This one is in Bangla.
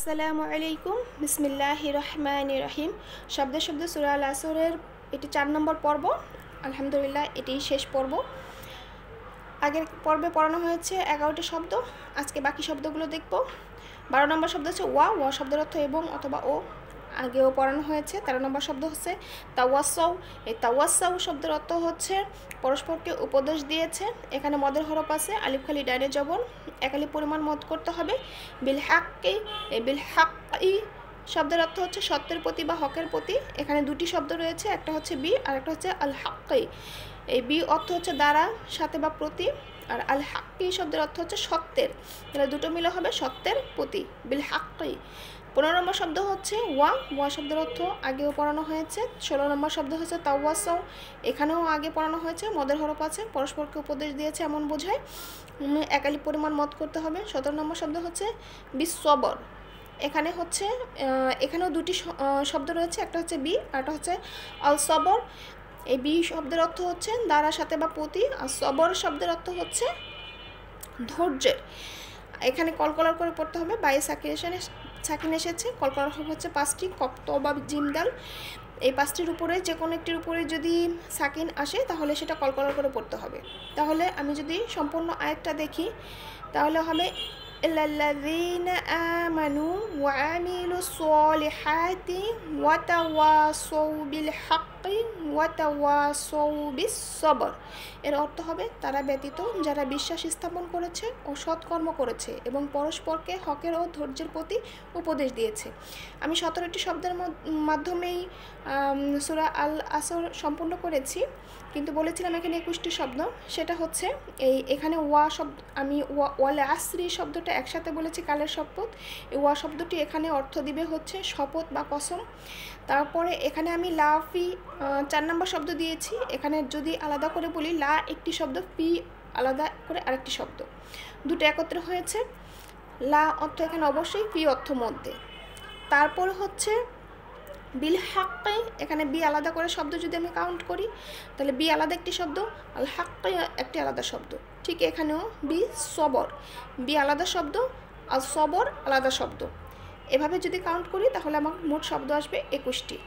আসসালামু আলাইকুম বিসমিল্লাহির রহমানির রহিম। শব্দ শব্দ সূরা আল আসরের এটি 4 নম্বর পর্ব। আলহামদুলিল্লাহ এটি শেষ পর্ব। আগের পর্বে পড়ানো হয়েছে 11টি শব্দ, আজকে বাকি শব্দগুলো দেখব। 12 নম্বর শব্দ হচ্ছে ওয়া। ওয়া শব্দের অর্থ এবং অথবা ও, আগেও পড়ানো হয়েছে। 13 নম্বর শব্দ হচ্ছে তাওয়াসাউ। এই তাওয়াসাউ শব্দের অর্থ হচ্ছে পরস্পরকে উপদেশ দিয়েছে। এখানে মদের হরফ আছে, আলিফ খালি ডাইনে জবর, একালি পরিমাণ মদ করতে হবে। বিল হাক্কি, এই বিল হাক্কি শব্দের অর্থ হচ্ছে সত্যের প্রতি বা হকের প্রতি। এখানে দুটি শব্দ রয়েছে, একটা হচ্ছে বি আর একটা হচ্ছে আল হাক্কি। এই বি অর্থ হচ্ছে দ্বারা, সাথে বা প্রতি, আর আল হাক্কি শব্দের অর্থ হচ্ছে সত্যের। তাহলে দুটো মিলে হবে সত্যের প্রতি, বিল হাক্কি। 15 নম্বর শব্দ হচ্ছে ওয়া। ওয়া শব্দের অর্থ আগেও পড়ানো হয়েছে। 16 নম্বর শব্দ হচ্ছে তাওয়াসাউ। এখানেও আগে পড়ানো হয়েছে, মদের হরফ আছে, পরস্পরকে উপদেশ দিয়েছে এমন বোঝায়। একালি পরিমাণ মদ করতে হবে। 17 নম্বর শব্দ হচ্ছে বিসবর। এখানে হচ্ছে এখানেও দুটি শব্দ রয়েছে, একটা হচ্ছে বি আর একটা হচ্ছে আল সবর। এই বি শব্দের অর্থ হচ্ছে দ্বারা, সাথে বা প্রতি, আর সবর শব্দের অর্থ হচ্ছে ধৈর্যের। এখানে কলকলার করে পড়তে হবে। বাইরে সাকিন এসেছে। কলকলার হচ্ছে 5টি, কফ ত বা জিম দাল। এই 5টির উপরে যে কোনো একটির উপরে যদি সাকিন আসে তাহলে সেটা কলকলার করে পড়তে হবে। তাহলে আমি যদি সম্পূর্ণ আয়াতটা দেখি তাহলে হবে ইল্লাল্লাযীনা আমানু ওয়া আমিলুস সলিহাতি ওয়া তাওয়াসাউ বিল হাক্কি ওয়া তাওয়াসাউ বিস সবর। এর অর্থ হবে তারা ব্যতীত যারা বিশ্বাস স্থাপন করেছে ও সৎকর্ম করেছে এবং পরস্পরকে হকের ও ধৈর্যের প্রতি উপদেশ দিয়েছে। আমি 17টি শব্দের মাধ্যমেই সূরা আল আসর সম্পূর্ণ করেছি, কিন্তু বলেছিলাম এখানে 21টি শব্দ। সেটা হচ্ছে এখানে ওয়া শব্দ, আমি ওয়াল আসরি শব্দটা একসাথে বলেছি, কালের শপথ। এই ওয়া শব্দটি এখানে অর্থ দিবে হচ্ছে শপথ বা কসম। তারপরে এখানে আমি লা ফি 4 নম্বর শব্দ দিয়েছি। এখানে যদি আলাদা করে বলি, লা একটি শব্দ, ফি আলাদা করে আরেকটি শব্দ, দুটো একত্রে হয়েছে। লা অর্থ এখানে অবশ্যই, ফি অর্থ মধ্যে। তারপর হচ্ছে বিল হাক্কি, এখানে বি আলাদা করে শব্দ যদি আমি কাউন্ট করি তাহলে বি আলাদা একটি শব্দ, আল হাক্কি একটি আলাদা শব্দ। ঠিক এখানেও বি সবর, বি আলাদা শব্দ আর সবর আলাদা শব্দ। এভাবে যদি কাউন্ট করি তাহলে আমার মোট শব্দ আসবে 21টি।